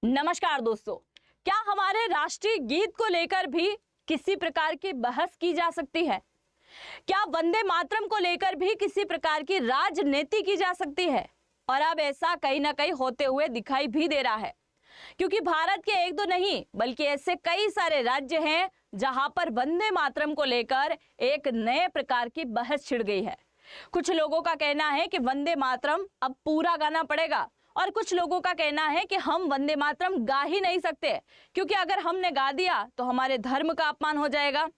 नमस्कार दोस्तों, क्या हमारे राष्ट्रीय गीत को लेकर भी किसी प्रकार की बहस की जा सकती है? क्या वंदे मातरम को लेकर भी किसी प्रकार की राजनीति की जा सकती है? और अब ऐसा कहीं ना कहीं होते हुए दिखाई भी दे रहा है, क्योंकि भारत के एक दो नहीं बल्कि ऐसे कई सारे राज्य हैं जहां पर वंदे मातरम को लेकर एक नए प्रकार की बहस छिड़ गई है। कुछ लोगों का कहना है कि वंदे मातरम अब पूरा गाना पड़ेगा, और कुछ लोगों का कहना है कि हम वंदे मातरम गा ही नहीं सकते, क्योंकि अगर हमने गा दिया तो हमारे धर्म का अपमान हो जाएगा।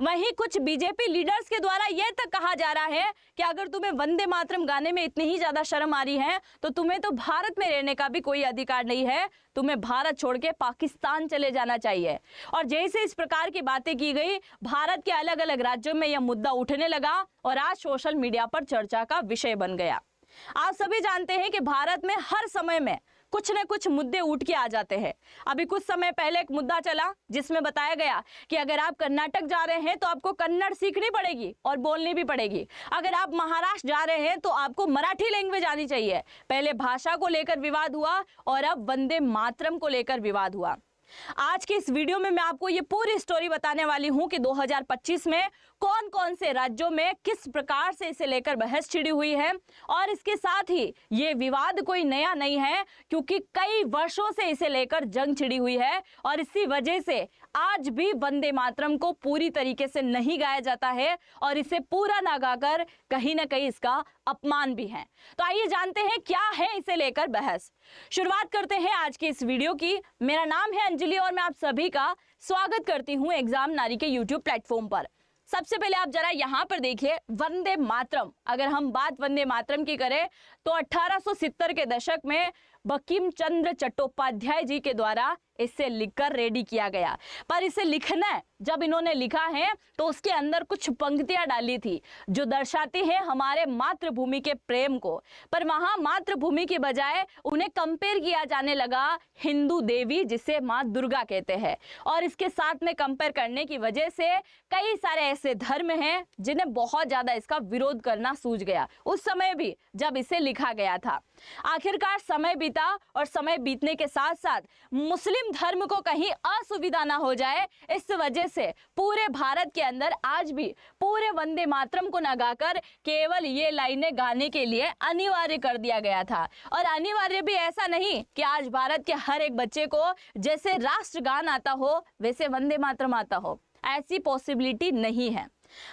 वहीं कुछ बीजेपी लीडर्स के द्वारा यह तक कहा जा रहा है कि अगर तुम्हें वंदे मातरम गाने में इतनी ही ज्यादा शर्म आ रही है तो तुम्हें तो भारत में रहने का भी कोई अधिकार नहीं है, तुम्हें भारत छोड़ के पाकिस्तान चले जाना चाहिए। और जैसे इस प्रकार की बातें की गई, भारत के अलग अलग राज्यों में यह मुद्दा उठने लगा और आज सोशल मीडिया पर चर्चा का विषय बन गया। आप सभी जानते हैं कि भारत में हर समय में कुछ न कुछ मुद्दे उठ के आ जाते हैं। अभी कुछ समय पहले एक मुद्दा चला जिसमें बताया गया कि अगर आप कर्नाटक जा रहे हैं तो आपको कन्नड़ सीखनी पड़ेगी और बोलनी भी पड़ेगी। अगर आप महाराष्ट्र जा रहे हैं तो आपको मराठी लैंग्वेज आनी चाहिए। पहले भाषा को लेकर विवाद हुआ और अब वंदे मातरम को लेकर विवाद हुआ। आज के इस वीडियो में मैं आपको ये पूरी स्टोरी बताने वाली हूं कि 2025 में कौन कौन से राज्यों में किस प्रकार से इसे लेकर बहस छिड़ी हुई है। और इसके साथ ही ये विवाद कोई नया नहीं है, क्योंकि कई वर्षों से इसे लेकर जंग छिड़ी हुई है और इसी वजह से आज भी वंदे मातरम को पूरी तरीके से नहीं गाया जाता है और इसे पूरा ना गाकर कहीं ना कहीं इसका अपमान भी है। तो आइए जानते हैं क्या है इसे लेकर बहस। शुरुआत करते हैं आज की इस वीडियो की। मेरा नाम है अंजलि और मैं आप सभी का स्वागत करती हूं एग्जाम नारी के यूट्यूब प्लेटफॉर्म पर। सबसे पहले आप जरा यहाँ पर देखिए वंदे मातरम। अगर हम बात वंदे मातरम की करें तो 1870 के दशक में बंकिम चंद्र चट्टोपाध्याय जी के द्वारा इसे लिखकर रेडी किया गया। पर इसे लिखना जब इन्होंने लिखा है तो उसके अंदर कुछ पंक्तियां डाली थी जो दर्शाती है हमारे मातृभूमि के प्रेम को। पर वहां मातृभूमि के बजाय उन्हें कंपेयर किया जाने लगा हिंदू देवी जिसे माँ दुर्गा कहते हैं, और इसके साथ में कंपेयर करने की वजह से कई सारे ऐसे धर्म हैं जिन्हें बहुत ज्यादा इसका विरोध करना सूझ गया उस समय भी जब इसे लिखा गया था। आखिरकार समय बीता और समय बीतने के साथ साथ मुस्लिम धर्म को कहीं असुविधा ना हो जाए, इस वजह से पूरे भारत के अंदर आज भी पूरे वंदे मातरम को न गाकर केवल ये लाइनें गाने के लिए अनिवार्य कर दिया गया था। और अनिवार्य भी ऐसा नहीं कि आज भारत के हर एक बच्चे को जैसे राष्ट्रगान आता हो वैसे वंदे मातरम आता हो, ऐसी पॉसिबिलिटी नहीं है।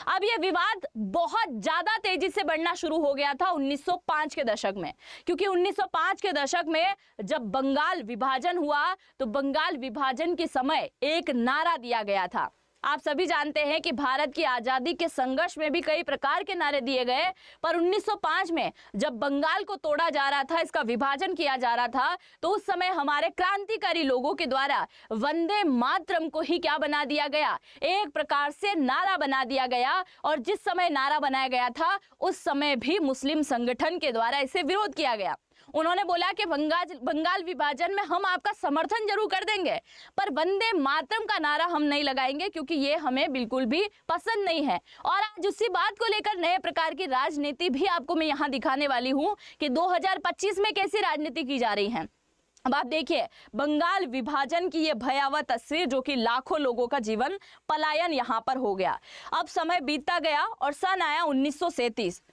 अब यह विवाद बहुत ज्यादा तेजी से बढ़ना शुरू हो गया था 1905 के दशक में, क्योंकि 1905 के दशक में जब बंगाल विभाजन हुआ तो बंगाल विभाजन के समय एक नारा दिया गया था। आप सभी जानते हैं कि भारत की आजादी के संघर्ष में भी कई प्रकार के नारे दिए गए, पर 1905 में जब बंगाल को तोड़ा जा रहा था, इसका विभाजन किया जा रहा था, तो उस समय हमारे क्रांतिकारी लोगों के द्वारा वंदे मातरम को ही क्या बना दिया गया, एक प्रकार से नारा बना दिया गया। और जिस समय नारा बनाया गया था उस समय भी मुस्लिम संगठन के द्वारा इसे विरोध किया गया। उन्होंने बोला कि बंगाल विभाजन में हम आपका समर्थन जरूर कर देंगे, पर वंदे मातरम का नारा हम नहीं लगाएंगे, क्योंकि ये हमें बिल्कुल भी पसंद नहीं है। और आज उसी बात को लेकर नए प्रकार की राजनीति भी आपको मैं यहाँ दिखाने वाली हूँ कि 2025 में कैसी राजनीति की जा रही है। अब आप देखिए बंगाल विभाजन की ये भयावह तस्वीर, जो कि लाखों लोगों का जीवन पलायन यहाँ पर हो गया। अब समय बीतता गया और सन आया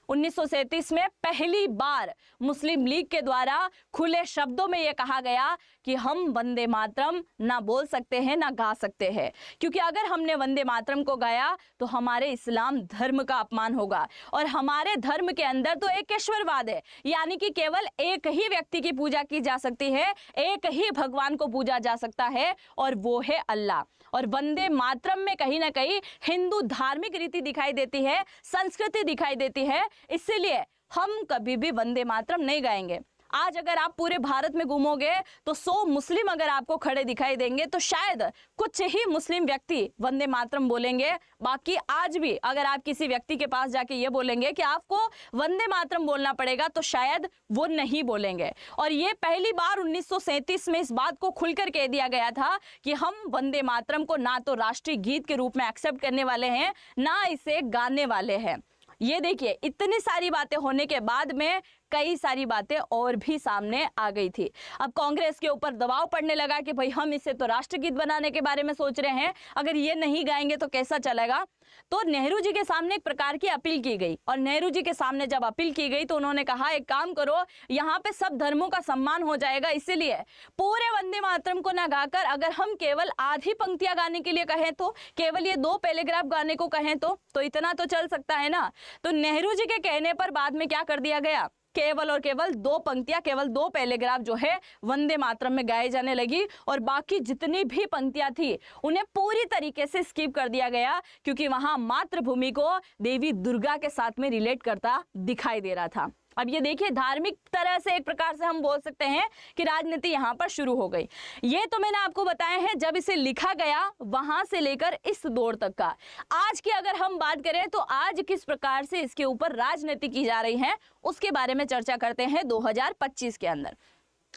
1937 में पहली बार मुस्लिम लीग के द्वारा खुले शब्दों में यह कहा गया कि हम वंदे मातरम ना बोल सकते हैं ना गा सकते हैं, क्योंकि अगर हमने वंदे मातरम को गाया तो हमारे इस्लाम धर्म का अपमान होगा। और हमारे धर्म के अंदर तो एकेश्वरवाद है, यानी कि केवल एक ही व्यक्ति की पूजा की जा सकती है, एक ही भगवान को पूजा जा सकता है और वो है अल्लाह। और वंदे मातरम में कहीं ना कहीं हिंदू धार्मिक रीति दिखाई देती है, संस्कृति दिखाई देती है, इसीलिए हम कभी भी वंदे मातरम नहीं गाएंगे। आज अगर आप पूरे भारत में घूमोगे तो 100 मुस्लिम अगर आपको खड़े दिखाई देंगे तो शायद कुछ ही मुस्लिम व्यक्ति वंदे मातरम बोलेंगे। बाकी आज भी अगर आप किसी व्यक्ति के पास जाके ये बोलेंगे कि आपको वंदे मातरम बोलना पड़ेगा तो शायद वो नहीं बोलेंगे। और ये पहली बार 1937 में इस बात को खुलकर कह दिया गया था कि हम वंदे मातरम को ना तो राष्ट्रीय गीत के रूप में एक्सेप्ट करने वाले हैं ना इसे गाने वाले हैं। ये देखिए इतनी सारी बातें होने के बाद में कई सारी बातें और भी सामने आ गई थी। अब कांग्रेस के ऊपर दबाव पड़ने लगा कि भाई हम इसे तो राष्ट्रगीत बनाने के बारे में सोच रहे हैं, अगर ये नहीं गाएंगे तो कैसा चलेगा। तो नेहरू जी के सामने एक प्रकार की अपील की गई, और नेहरू जी के सामने जब अपील की गई तो उन्होंने कहा एक काम करो, यहाँ पे सब धर्मों का सम्मान हो जाएगा, इसीलिए पूरे वंदे मातरम को ना गाकर अगर हम केवल आधी पंक्तियां गाने के लिए कहें, तो केवल ये 2 पैराग्राफ गाने को कहें तो इतना तो चल सकता है ना। तो नेहरू जी के कहने पर बाद में क्या कर दिया गया, केवल और केवल 2 पंक्तियां, केवल 2 पैराग्राफ जो है वंदे मातरम में गाए जाने लगी, और बाकी जितनी भी पंक्तियां थी उन्हें पूरी तरीके से स्किप कर दिया गया, क्योंकि वहां मातृभूमि को देवी दुर्गा के साथ में रिलेट करता दिखाई दे रहा था। अब ये देखिए, धार्मिक तरह से एक प्रकार से हम बोल सकते हैं कि राजनीति यहाँ पर शुरू हो गई। ये तो मैंने आपको बताया है जब इसे लिखा गया वहां से लेकर इस दौर तक का। आज की अगर हम बात करें तो आज किस प्रकार से इसके ऊपर राजनीति की जा रही है उसके बारे में चर्चा करते हैं 2025 के अंदर।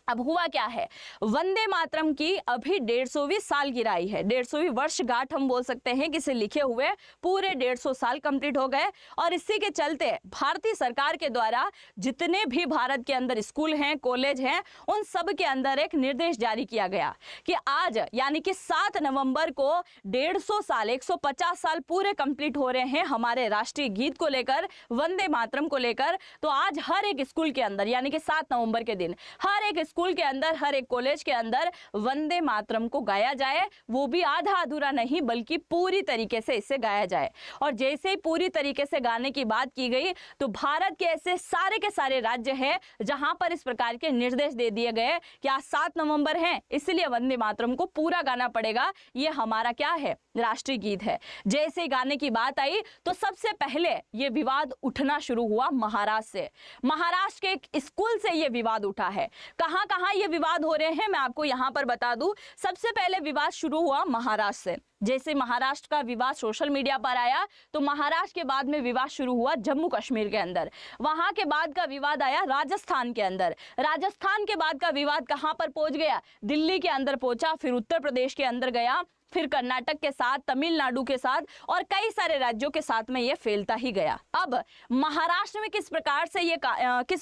अब हुआ क्या है, वंदे मातरम की अभी 150वीं सालगिरह है, 150वीं वर्षगांठ हम बोल सकते हैं कि इसे लिखे हुए पूरे 150 साल कंप्लीट हो गए। और इसी के चलते भारतीय सरकार के द्वारा जितने भी भारत के अंदर स्कूल हैं, कॉलेज हैं, उन सब के अंदर एक निर्देश जारी किया गया कि आज यानी कि 7 नवंबर को 150 साल 150 साल पूरे कंप्लीट हो रहे हैं हमारे राष्ट्रीय गीत को लेकर, वंदे मातरम को लेकर। तो आज हर एक स्कूल के अंदर यानी कि 7 नवंबर के दिन हर एक स्कूल के अंदर, हर एक कॉलेज के अंदर वंदे मातरम को गाया जाए, वो भी आधा अधूरा नहीं बल्कि पूरी तरीके से इसे गाया जाए। और जैसे ही पूरी तरीके से गाने की बात की गई तो भारत के ऐसे सारे के सारे राज्य हैं जहां पर इस प्रकार के निर्देश दे दिए गए कि आज 7 नवंबर है, इसलिए वंदे मातरम को पूरा गाना पड़ेगा, ये हमारा क्या है, राष्ट्रीय गीत है। जैसे गाने की बात आई तो सबसे पहले ये विवाद उठना शुरू हुआ महाराष्ट्र से। महाराष्ट्र के एक स्कूल से ये विवाद उठा है। कहां कहां ये विवाद हो रहे हैं मैं आपको यहां पर बता दूं। सबसे पहले विवाद शुरू हुआ महाराष्ट्र से। जैसे महाराष्ट्र का विवाद सोशल मीडिया पर आया तो महाराष्ट्र के बाद में विवाद शुरू हुआ जम्मू कश्मीर के अंदर, वहां के बाद का विवाद आया राजस्थान के अंदर, राजस्थान के बाद का विवाद कहां पर पहुंच गया, दिल्ली के अंदर पहुंचा, फिर उत्तर प्रदेश के अंदर गया, फिर कर्नाटक के साथ, तमिलनाडु के साथ और कई सारे राज्यों के साथ में ये फैलता ही गया। अब महाराष्ट्र में किस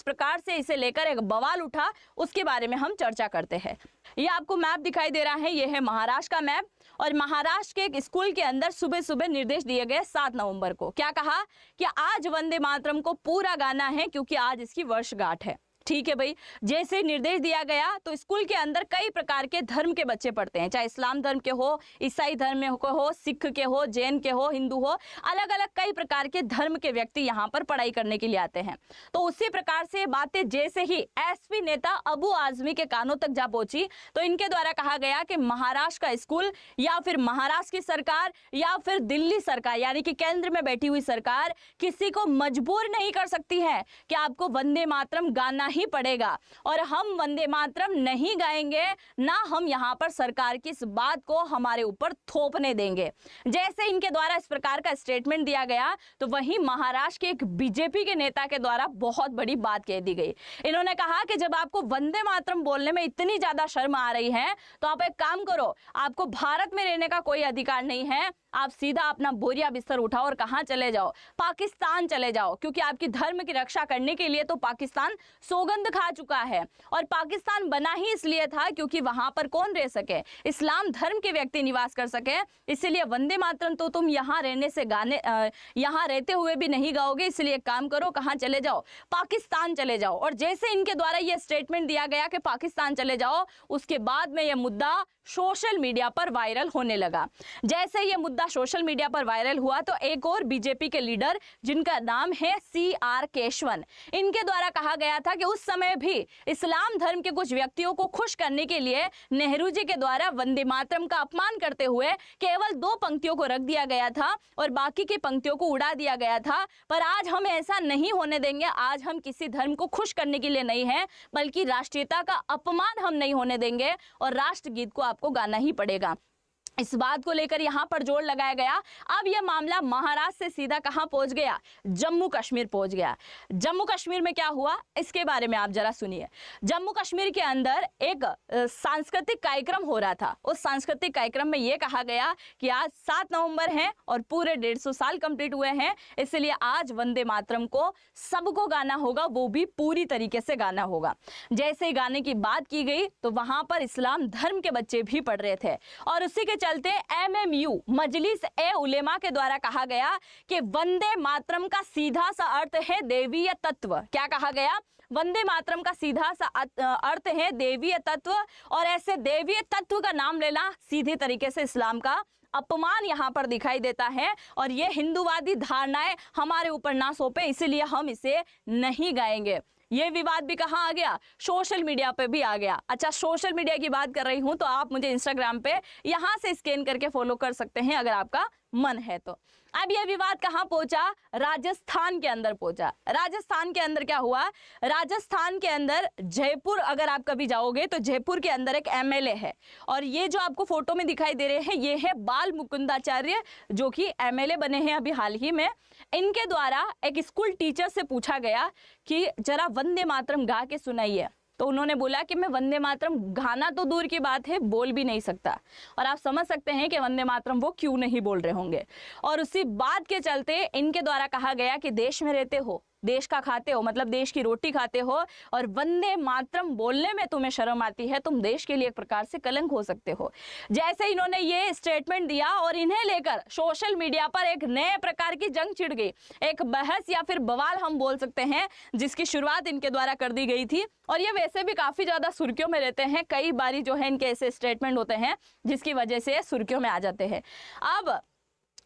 प्रकार से इसे लेकर एक बवाल उठा उसके बारे में हम चर्चा करते हैं। ये आपको मैप दिखाई दे रहा है, ये है महाराष्ट्र का मैप। और महाराष्ट्र के एक स्कूल के अंदर सुबह सुबह निर्देश दिए गए 7 नवंबर को। क्या कहा कि आज वंदे मातरम को पूरा गाना है क्योंकि आज इसकी वर्षगांठ है। ठीक है भाई, जैसे निर्देश दिया गया तो स्कूल के अंदर कई प्रकार के धर्म के बच्चे पढ़ते हैं, चाहे इस्लाम धर्म के हो, ईसाई धर्म के हो, सिख के हो, जैन के हो, हिंदू हो, अलग अलग कई प्रकार के धर्म के व्यक्ति यहाँ पर पढ़ाई करने के लिए आते हैं। तो उसी प्रकार से बातें जैसे ही एसपी नेता अबू आजमी के कानों तक जा पहुंची तो इनके द्वारा कहा गया कि महाराष्ट्र का स्कूल या फिर महाराष्ट्र की सरकार या फिर दिल्ली सरकार यानी कि केंद्र में बैठी हुई सरकार किसी को मजबूर नहीं कर सकती है कि आपको वंदे मातरम गाना ही पड़ेगा, और हम वंदे मातरम नहीं गाएंगे ना हम यहां पर सरकार की इस बात को हमारे ऊपर थोपने देंगे। जैसे इनके द्वारा इस प्रकार का स्टेटमेंट दिया गया तो वहीं महाराष्ट्र के एक बीजेपी के नेता के द्वारा बहुत बड़ी बात कह दी गई। इन्होंने कहा कि जब आपको वंदे मातरम बोलने में इतनी ज्यादा शर्म आ रही है तो आप एक काम करो, आपको भारत में रहने का कोई अधिकार नहीं है, आप सीधा अपना बोरिया बिस्तर उठाओ और कहां चले जाओ, पाकिस्तान चले जाओ, क्योंकि आपकी धर्म की रक्षा करने के लिए तो पाकिस्तान सौगंध खा चुका है। और पाकिस्तान बना ही इसलिए था क्योंकि वहां पर कौन रह सके, इस्लाम धर्म के व्यक्ति निवास कर सके। इसलिए वंदे मातरम तो तुम यहाँ रहने से यहाँ रहते हुए भी नहीं गाओगे, इसलिए काम करो, कहां चले जाओ, पाकिस्तान चले जाओ। और जैसे इनके द्वारा यह स्टेटमेंट दिया गया कि पाकिस्तान चले जाओ, उसके बाद में यह मुद्दा सोशल मीडिया पर वायरल होने लगा। जैसे ये मुद्दा सोशल मीडिया पर वायरल हुआ तो एक और बीजेपी के लीडर जिनका नाम है CR केशवन, इनके द्वारा कहा गया था कि उस समय भी इस्लाम धर्म के कुछ व्यक्तियों को खुश करने के लिए नेहरू जी के द्वारा वंदे मातरम का अपमान करते हुए केवल 2 पंक्तियों को रख दिया गया था और बाकी की पंक्तियों को उड़ा दिया गया था। पर आज हम ऐसा नहीं होने देंगे, आज हम किसी धर्म को खुश करने के लिए नहीं है बल्कि राष्ट्रीयता का अपमान हम नहीं होने देंगे और राष्ट्रगीत को आपको गाना ही पड़ेगा। इस बात को लेकर यहां पर जोर लगाया गया। अब यह मामला महाराष्ट्र से सीधा कहां पहुंच गया, जम्मू कश्मीर पहुंच गया। जम्मू कश्मीर में क्या हुआ इसके बारे में आप जरा सुनिए। जम्मू कश्मीर के अंदर एक सांस्कृतिक कार्यक्रम हो रहा था। उस सांस्कृतिक कार्यक्रम में यह कहा गया कि आज 7 नवंबर है और पूरे 150 साल कंप्लीट हुए हैं, इसलिए आज वंदे मातरम को सबको गाना होगा, वो भी पूरी तरीके से गाना होगा। जैसे ही गाने की बात की गई तो वहां पर इस्लाम धर्म के बच्चे भी पढ़ रहे थे और उसी के चलते MMU मजलिस ए उलेमा के द्वारा कहा गया कि वंदे मातरम का सीधा सा अर्थ है देवीय तत्व। क्या कहा गया, वंदे मातरम का सीधा सा अर्थ है देवीय तत्व, और ऐसे देवीय तत्व का नाम लेना सीधे तरीके से इस्लाम का अपमान यहां पर दिखाई देता है और ये हिंदूवादी धारणाएं हमारे ऊपर ना सौंपे, इसलिए हम इसे नहीं गाएंगे। ये विवाद भी कहाँ आ गया, सोशल मीडिया पे भी आ गया। अच्छा, सोशल मीडिया की बात कर रही हूं तो आप मुझे इंस्टाग्राम पे यहां से स्कैन करके फॉलो कर सकते हैं अगर आपका मन है तो। अब यह विवाद कहां पहुंचा, राजस्थान के अंदर पहुंचा। राजस्थान के अंदर क्या हुआ, राजस्थान के अंदर जयपुर, अगर आप कभी जाओगे तो जयपुर के अंदर एक MLA है और ये जो आपको फोटो में दिखाई दे रहे हैं ये है बाल मुकुंदाचार्य, जो कि MLA बने हैं अभी हाल ही में। इनके द्वारा एक स्कूल टीचर से पूछा गया कि जरा वंदे मातरम गा के सुनाइए, तो उन्होंने बोला कि मैं वंदे मातरम गाना तो दूर की बात है, बोल भी नहीं सकता। और आप समझ सकते हैं कि वंदे मातरम वो क्यों नहीं बोल रहे होंगे। और उसी बात के चलते इनके द्वारा कहा गया कि देश में रहते हो, देश का खाते हो, मतलब देश की रोटी खाते हो, और वंदे मातरम बोलने में तुम्हें शर्म आती है, तुम देश के लिए एक प्रकार से कलंक हो सकते हो। जैसे इन्होंने ये स्टेटमेंट दिया और इन्हें लेकर सोशल मीडिया पर एक नए प्रकार की जंग छिड़ गई, एक बहस या फिर बवाल हम बोल सकते हैं, जिसकी शुरुआत इनके द्वारा कर दी गई थी। और ये वैसे भी काफी ज्यादा सुर्खियों में रहते हैं, कई बारी जो है इनके ऐसे स्टेटमेंट होते हैं जिसकी वजह से सुर्खियों में आ जाते हैं। अब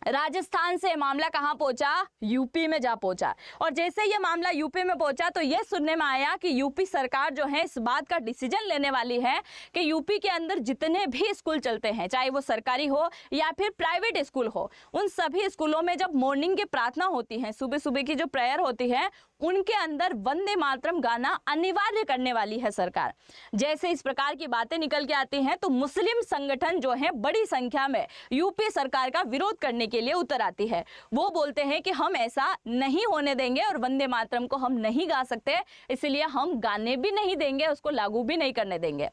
राजस्थान से मामला कहां पहुंचा, यूपी में जा पहुंचा। और जैसे ये मामला यूपी में पहुंचा तो ये सुनने में आया कि यूपी सरकार जो है इस बात का डिसीजन लेने वाली है कि यूपी के अंदर जितने भी स्कूल चलते हैं, चाहे वो सरकारी हो या फिर प्राइवेट स्कूल हो, उन सभी स्कूलों में जब मॉर्निंग की प्रार्थना होती है, सुबह सुबह की जो प्रेयर होती है, उनके अंदर वंदे मातरम गाना अनिवार्य करने वाली है सरकार। जैसे इस प्रकार की बातें निकल के आती हैं तो मुस्लिम संगठन जो है बड़ी संख्या में यूपी सरकार का विरोध करने के लिए उतर आती है। वो बोलते हैं कि हम ऐसा नहीं होने देंगे और वंदे मातरम को हम नहीं गा सकते, इसलिए हम गाने भी नहीं देंगे, उसको लागू भी नहीं करने देंगे।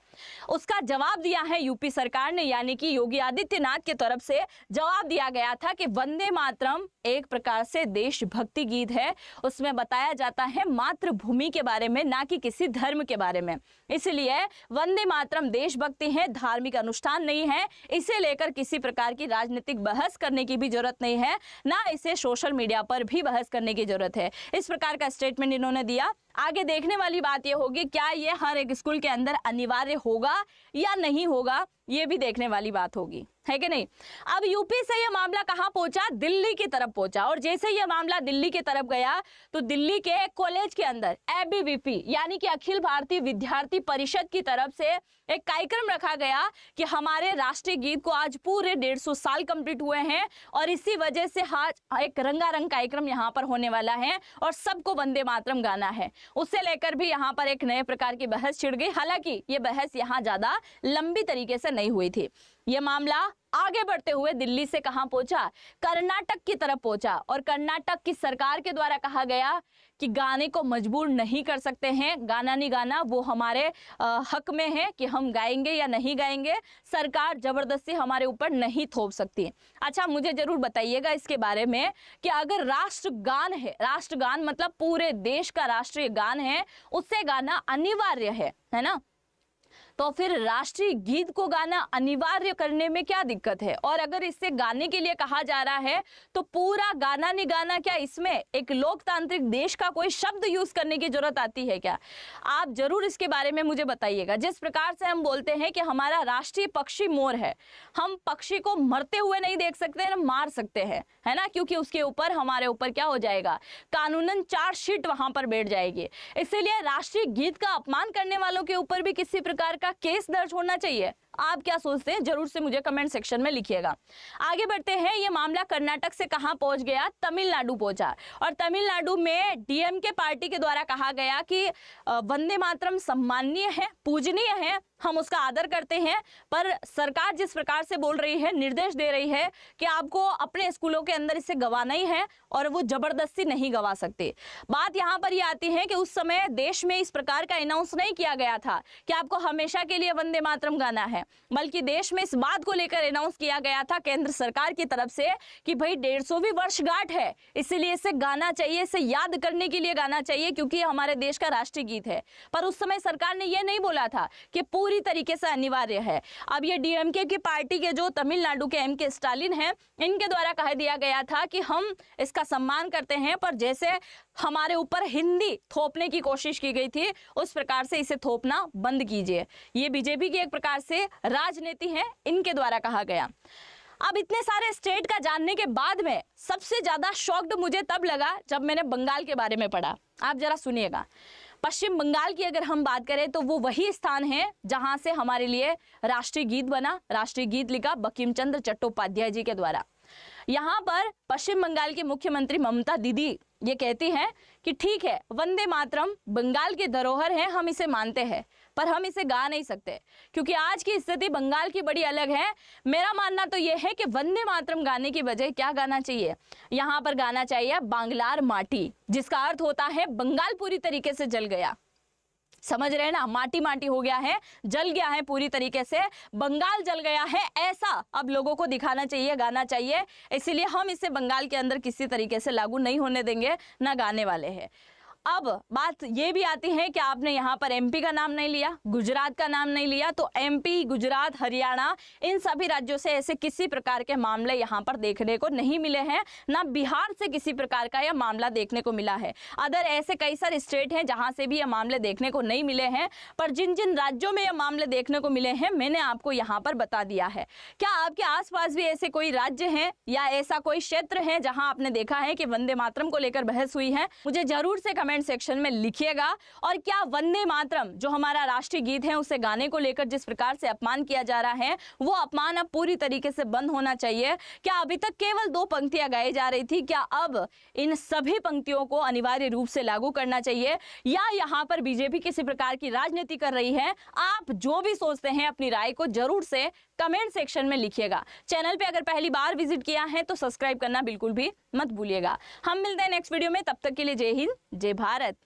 उसका जवाब दिया है यूपी सरकार ने, यानी कि योगी आदित्यनाथ की तरफ से जवाब दिया गया था कि वंदे मातरम एक प्रकार से देशभक्ति गीत है, उसमें बताया जाता है मातृभूमि के बारे में, ना कि किसी धर्म के बारे में। इसलिए वंदे मातरम देशभक्ति है, धार्मिक अनुष्ठान नहीं है। इसे लेकर किसी प्रकार की राजनीतिक बहस करने की भी जरूरत नहीं है, ना इसे सोशल मीडिया पर भी बहस करने की जरूरत है। इस प्रकार का स्टेटमेंट इन्होंने दिया। आगे देखने वाली बात यह होगी क्या ये हर एक स्कूल के अंदर अनिवार्य होगा या नहीं होगा, ये भी देखने वाली बात होगी, है कि नहीं। अब यूपी से यह मामला कहां पहुंचा, दिल्ली की तरफ पहुंचा। और जैसे यह मामला दिल्ली की तरफ गया तो दिल्ली के कॉलेज के अंदर ABVP यानी कि अखिल भारतीय विद्यार्थी परिषद की तरफ से एक कार्यक्रम रखा गया कि हमारे राष्ट्रीय गीत को आज पूरे 150 साल कंप्लीट हुए हैं और इसी वजह से आज एक रंगारंग कार्यक्रम यहाँ पर होने वाला है और सबको वंदे मातरम गाना है। उससे लेकर भी यहाँ पर एक नए प्रकार की बहस छिड़ गई। हालांकि ये बहस यहाँ ज्यादा लंबी तरीके से नहीं हुई थी। यह मामला आगे बढ़ते हुए दिल्ली से कहां पहुंचा, कर्नाटक की तरफ पहुंचा। और कर्नाटक की सरकार के द्वारा कहा गया कि गाने को मजबूर नहीं कर सकते हैं, गाना नहीं गाना वो हमारे हक में है कि हम गाएंगे या नहीं गाएंगे, सरकार जबरदस्ती हमारे ऊपर नहीं थोप सकती। अच्छा, मुझे जरूर बताइएगा इसके बारे में कि अगर राष्ट्रगान है, राष्ट्रगान मतलब पूरे देश का राष्ट्रीय गान है, उससे गाना अनिवार्य है ना, तो फिर राष्ट्रीय गीत को गाना अनिवार्य करने में क्या दिक्कत है। और अगर इससे गाने के लिए कहा जा रहा है तो पूरा गाना नहीं गाना, क्या इसमें एक लोकतांत्रिक देश का कोई शब्द यूज करने की जरूरत आती है क्या? आप जरूर इसके बारे में मुझे बताइएगा। जिस प्रकार से हम बोलते हैं कि हमारा राष्ट्रीय पक्षी मोर है, हम पक्षी को मरते हुए नहीं देख सकते, हम मार सकते हैं, है ना, क्योंकि उसके ऊपर हमारे ऊपर क्या हो जाएगा, कानूनन चार्जशीट वहां पर बैठ इसीलिए राष्ट्रीय गीत का अपमान करने वालों के ऊपर भी किसी प्रकार का केस दर्ज होना चाहिए। आप क्या सोचते हैं जरूर से मुझे कमेंट सेक्शन में लिखिएगा। आगे बढ़ते हैं, ये मामला कर्नाटक से कहां पहुंच गया, तमिलनाडु पहुंचा। और तमिलनाडु में डीएमके पार्टी के द्वारा कहा गया कि वंदे मातरम सम्माननीय है, पूजनीय है, हम उसका आदर करते हैं, पर सरकार जिस प्रकार से बोल रही है, निर्देश दे रही है कि आपको अपने स्कूलों के अंदर इसे गवाना ही है और वो जबरदस्ती नहीं गवा सकते। बात यहाँ पर ये आती है कि उस समय देश में इस प्रकार का अनाउंस नहीं किया गया था कि आपको हमेशा के लिए वंदे मातरम गाना है, बल्कि देश में इस बात को लेकर अनाउंस किया गया था केंद्र सरकार की तरफ से कि भाई 150वीं वर्षगांठ है, इसीलिए इसे गाना चाहिए, इसे याद करने के लिए गाना चाहिए, क्योंकि हमारे देश का राष्ट्रीय गीत है। पर उस समय सरकार ने यह नहीं बोला था कि पूरी तरीके से अनिवार्य है। अब ये डीएमके की पार्टी के जो तमिलनाडु के एमके स्टालिन हैं, इनके द्वारा कह दिया गया था कि हम इसका सम्मान करते हैं, पर जैसे हमारे ऊपर हिंदी थोपने की कोशिश की गई थी उस प्रकार से इसे थोपना बंद कीजिए। ये बीजेपी की एक प्रकार से राजनीति है, इनके द्वारा कहा गया। अब इतने सारे स्टेट का जानने के बाद में सबसे ज्यादा शॉक्ड मुझे तब लगा जब मैंने बंगाल के बारे में पढ़ा। आप जरा सुनिएगा। पश्चिम बंगाल की अगर हम बात करें तो वो वही स्थान है जहां से हमारे लिए राष्ट्रीय गीत बना, राष्ट्रीय गीत लिखा बंकिम चंद्र चट्टोपाध्याय जी के द्वारा। यहाँ पर पश्चिम बंगाल की मुख्यमंत्री ममता दीदी ये कहती हैं कि ठीक है, वंदे मातरम बंगाल की धरोहर है, हम इसे मानते हैं, पर हम इसे गा नहीं सकते, क्योंकि आज की स्थिति बंगाल की बड़ी अलग है। मेरा मानना तो यह है कि वंदे मातरम गाने की बजाय क्या गाना चाहिए, यहाँ पर गाना चाहिए बांग्लार माटी, जिसका अर्थ होता है बंगाल पूरी तरीके से जल गया। समझ रहे हैं ना, माटी माटी हो गया है, जल गया है पूरी तरीके से, बंगाल जल गया है, ऐसा अब लोगों को दिखाना चाहिए, गाना चाहिए। इसीलिए हम इसे बंगाल के अंदर किसी तरीके से लागू नहीं होने देंगे, ना गाने वाले हैं। अब बात ये भी आती है कि आपने यहाँ पर एमपी का नाम नहीं लिया, गुजरात का नाम नहीं लिया, तो एमपी, गुजरात, हरियाणा, इन सभी राज्यों से ऐसे किसी प्रकार के मामले यहाँ पर देखने को नहीं मिले हैं, ना बिहार से किसी प्रकार का यह मामला देखने को मिला है। अदर ऐसे कई सारे स्टेट हैं जहाँ से भी ये मामले देखने को नहीं मिले हैं, पर जिन जिन राज्यों में ये मामले देखने को मिले हैं मैंने आपको यहाँ पर बता दिया है। क्या आपके आसपास भी ऐसे कोई राज्य हैं या ऐसा कोई क्षेत्र है जहाँ आपने देखा है कि वंदे मातरम को लेकर बहस हुई है? मुझे जरूर से कमेंट सेक्शन में लिखिएगा। और क्या वंदे मातरम जो हमारा राष्ट्रीय गीत है उसे गाने को लेकर जिस प्रकार से अपमान किया जा रहा है, वो अपमान अब पूरी तरीके से बंद होना चाहिए? क्या अभी तक केवल 2 पंक्तियां गाई जा रही थी, क्या अब इन सभी पंक्तियों को अनिवार्य रूप से लागू करना चाहिए, या यहाँ पर बीजेपी किसी प्रकार की राजनीति कर रही है? आप जो भी सोचते हैं अपनी राय को जरूर से कमेंट सेक्शन में लिखिएगा। चैनल पे अगर पहली बार विजिट किया है तो सब्सक्राइब करना बिल्कुल भी मत भूलिएगा। हम मिलते हैं नेक्स्ट वीडियो में, तब तक के लिए जय हिंद, जय भारत।